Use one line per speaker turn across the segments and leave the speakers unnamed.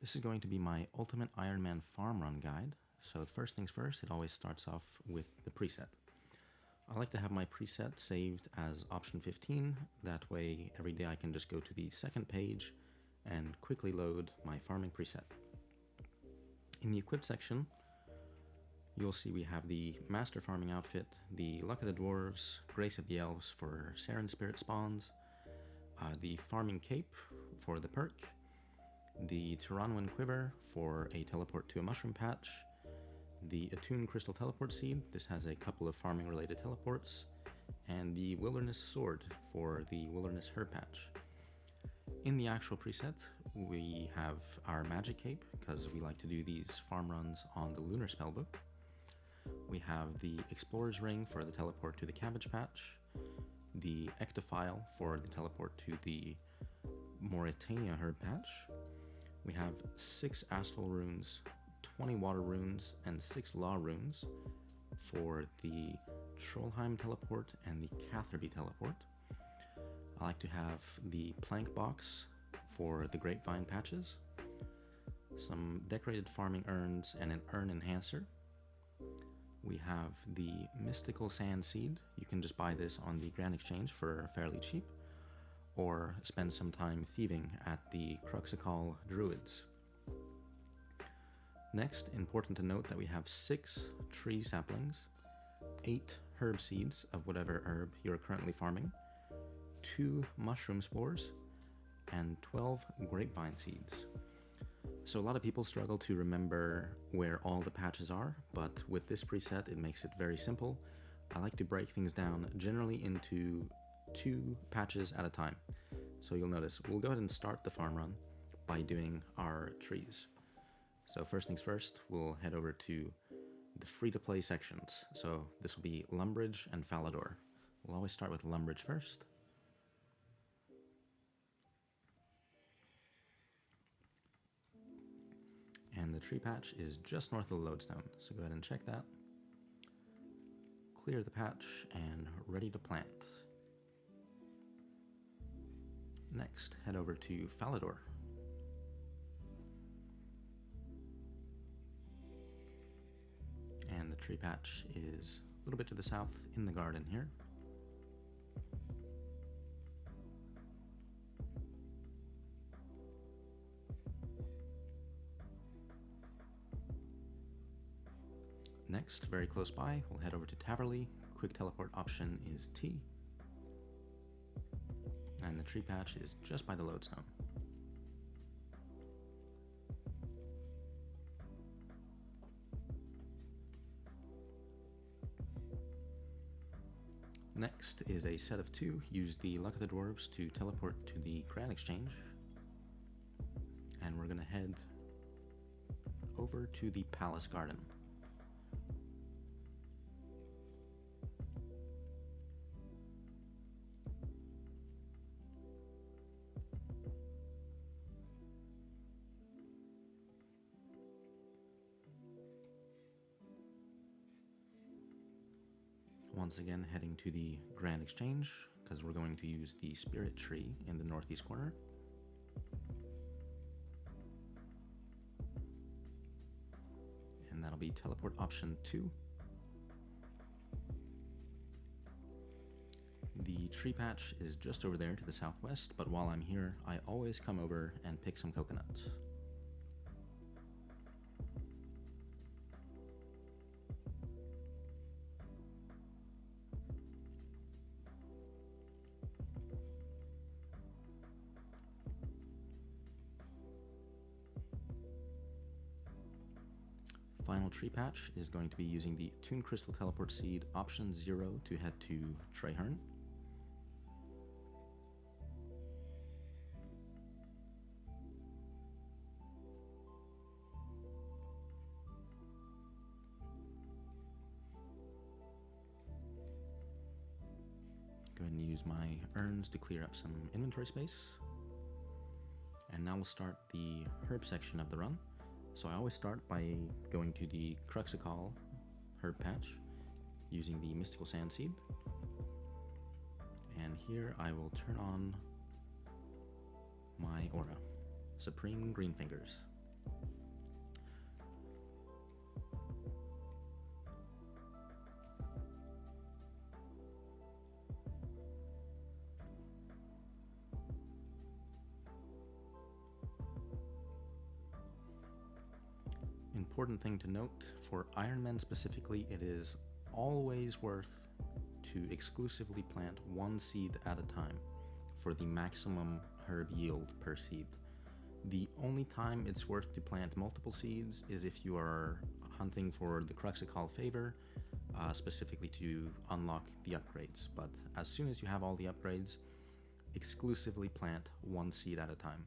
This is going to be my ultimate Ironman farm run guide. So first things first, it always starts off with the preset. I like to have my preset saved as option 15. That way every day I can just go to the second page and quickly load my farming preset. In the equip section, you'll see we have the Master Farming Outfit, the Luck of the Dwarves, Grace of the Elves for Saren Spirit spawns, the Farming Cape for the perk, the Tyrannoan Quiver for a teleport to a mushroom patch, the Attune Crystal Teleport Seed, this has a couple of farming related teleports, and the Wilderness Sword for the Wilderness Herb Patch. In the actual preset, we have our Magic Cape, because we like to do these farm runs on the Lunar Spellbook. We have the Explorer's Ring for the teleport to the Cabbage Patch, the Ectophile for the teleport to the Mauritania Herb Patch. We have 6 Astral Runes, 20 Water Runes, and 6 Law Runes for the Trollheim Teleport and the Catherby Teleport. I like to have the Plank Box for the Grapevine patches, some decorated farming urns and an urn enhancer. We have the Mystical Sand Seed. You can just buy this on the Grand Exchange for fairly cheap, or spend some time thieving at the Cruxicall Druids. Next, important to note that we have 6 tree saplings, 8 herb seeds of whatever herb you're currently farming, 2 mushroom spores, and 12 grapevine seeds. So a lot of people struggle to remember where all the patches are, but with this preset it makes it very simple. I like to break things down generally into 2 patches at a time. So you'll notice we'll go ahead and start the farm run by doing our trees. So first things first, we'll head over to the free-to-play sections. So this will be Lumbridge and Falador. We'll always start with Lumbridge first. And the tree patch is just north of the lodestone, so go ahead and check that. Clear the patch and ready to plant. Next, head over to Falador. And the tree patch is a little bit to the south in the garden here. Next, very close by, we'll head over to Taverley. Quick teleport option is T. And the tree patch is just by the lodestone. Next is a set of 2. Use the Luck of the Dwarves to teleport to the Grand Exchange. And we're going to head over to the Palace Garden. Once again, heading to the Grand Exchange, because we're going to use the Spirit Tree in the northeast corner. And that'll be teleport option 2. The tree patch is just over there to the southwest, but while I'm here, I always come over and pick some coconuts. Final tree patch is going to be using the Attune Crystal Teleport Seed option 0 to head to Treherne. Go ahead and use my urns to clear up some inventory space. And now we'll start the herb section of the run. So I always start by going to the Cruxicall herb patch using the Mystical Sand Seed. And here I will turn on my aura, Supreme Green Fingers. important thing to note, for Ironman specifically, it is always worth to exclusively plant one seed at a time for the maximum herb yield per seed. The only time it's worth to plant multiple seeds is if you are hunting for the Cruxical favor, specifically to unlock the upgrades. But as soon as you have all the upgrades, exclusively plant one seed at a time.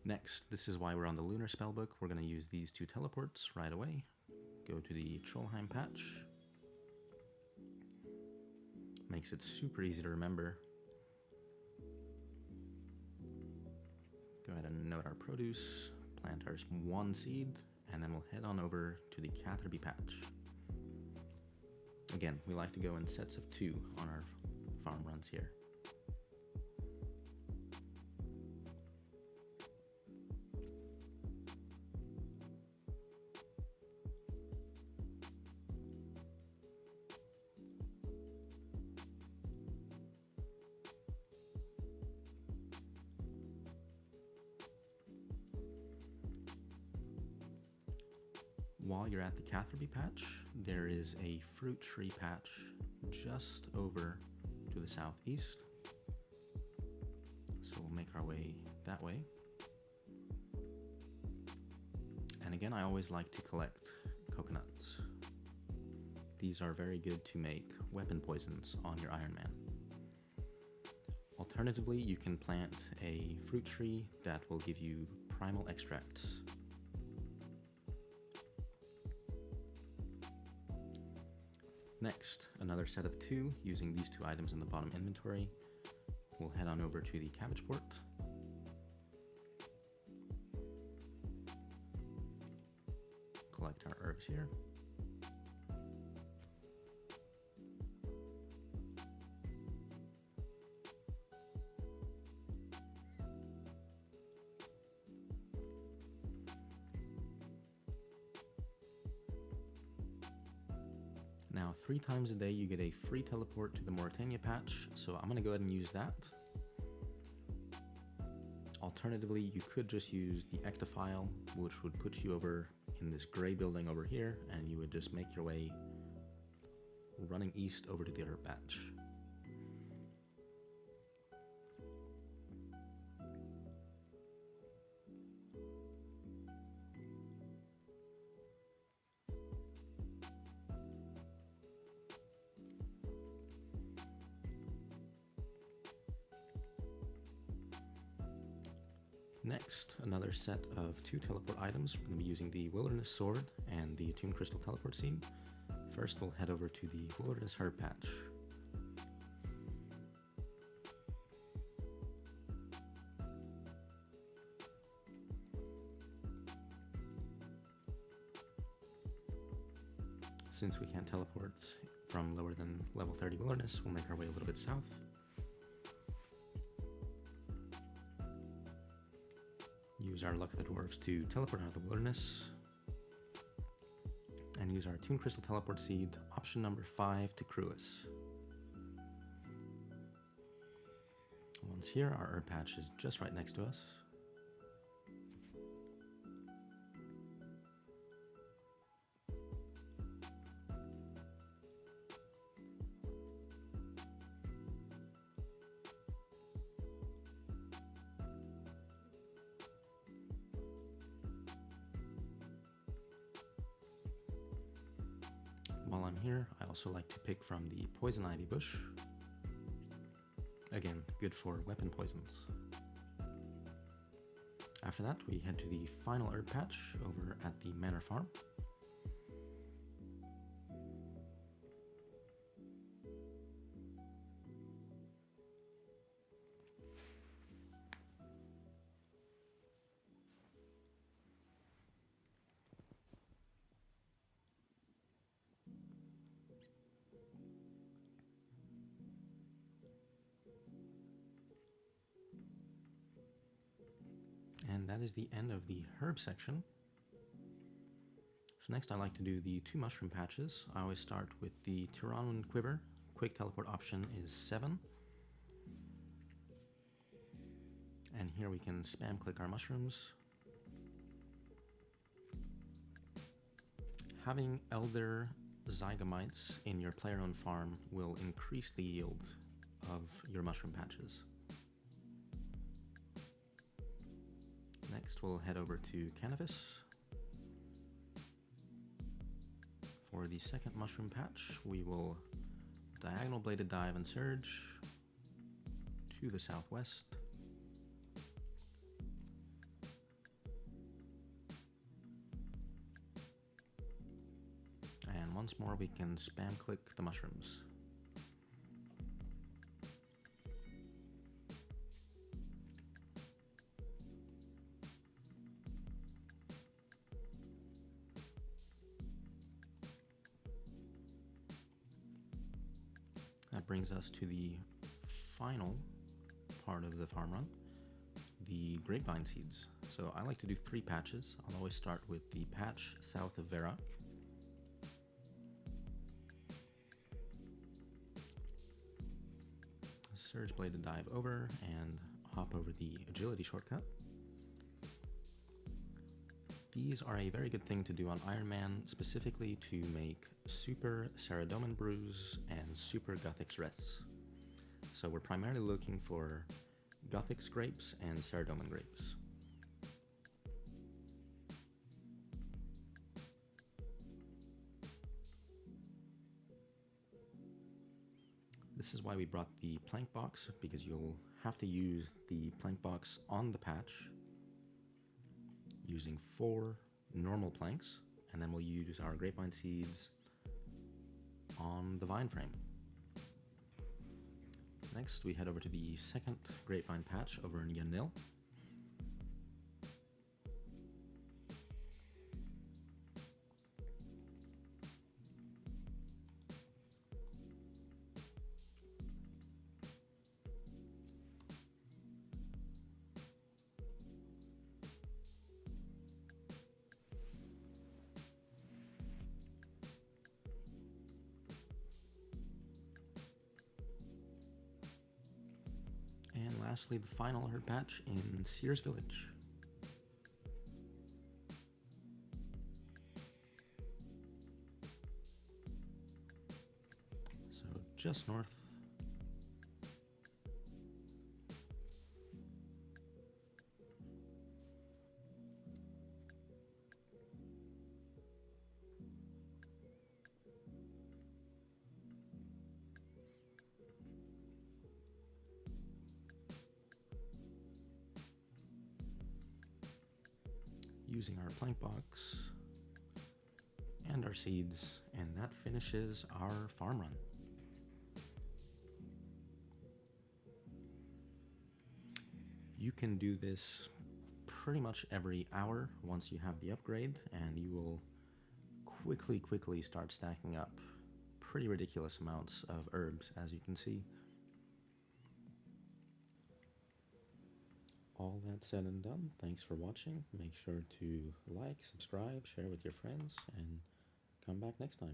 Next, this is why we're on the Lunar Spellbook. We're going to use these two teleports right away. Go to the Trollheim patch. Makes it super easy to remember. Go ahead and note our produce, plant our one seed, and then we'll head on over to the Catherby patch. Again, we like to go in sets of 2 on our farm runs here. While you're at the Catherby patch, there is a fruit tree patch just over to the southeast. So we'll make our way that way. And again, I always like to collect coconuts. These are very good to make weapon poisons on your Ironman. Alternatively, you can plant a fruit tree that will give you primal extracts. Next, another set of 2 using these 2 items in the bottom inventory. We'll head on over to the cabbage port. Collect our herbs here. Now, 3 times a day you get a free teleport to the Mauritania patch, so I'm going to go ahead and use that. Alternatively, you could just use the ectophile, which would put you over in this gray building over here, and you would just make your way running east over to the herb patch. Next, another set of 2 teleport items. We're going to be using the Wilderness Sword and the Attuned Crystal Teleport Seed. First, we'll head over to the Wilderness Herb Patch. Since we can't teleport from lower than level 30 Wilderness, we'll make our way a little bit south. Use our Luck of the Dwarves to teleport out of the wilderness. And use our Attuned Crystal Teleport Seed, option number 5, to crew us. Once here, our herb patch is just right next to us. While I'm here, I also like to pick from the Poison Ivy bush. Again, good for weapon poisons. After that, we head to the final herb patch over at the Manor Farm. And that is the end of the herb section. So next I like to do the 2 mushroom patches. I always start with the Tyrannon Quiver. Quick teleport option is 7. And here we can spam click our mushrooms. Having elder zygomites in your player-owned farm will increase the yield of your mushroom patches. Next, we'll head over to Cannabis. For the second mushroom patch, we will diagonal bladed dive and surge to the southwest. And once more, we can spam click the mushrooms. That brings us to the final part of the farm run, the Grapevine seeds. So I like to do 3 patches. I'll always start with the patch south of Verak. Surge bladed dive over and hop over the agility shortcut. These are a very good thing to do on Ironman, specifically to make super Saradomin brews and super Guthix reds. So we're primarily looking for Guthix grapes and Saradomin grapes. This is why we brought the plank box, because you'll have to use the plank box on the patch using 4 normal planks, and then we'll use our grapevine seeds on the vine frame. Next, we head over to the second grapevine patch over in Yanil. And lastly, the final herd patch in Sears Village. So just north. Using our plank box and our seeds, and that finishes our farm run. You can do this pretty much every hour once you have the upgrade, and you will quickly start stacking up pretty ridiculous amounts of herbs, as you can see. All that said and done, thanks for watching. Make sure to like, subscribe, share with your friends, and come back next time.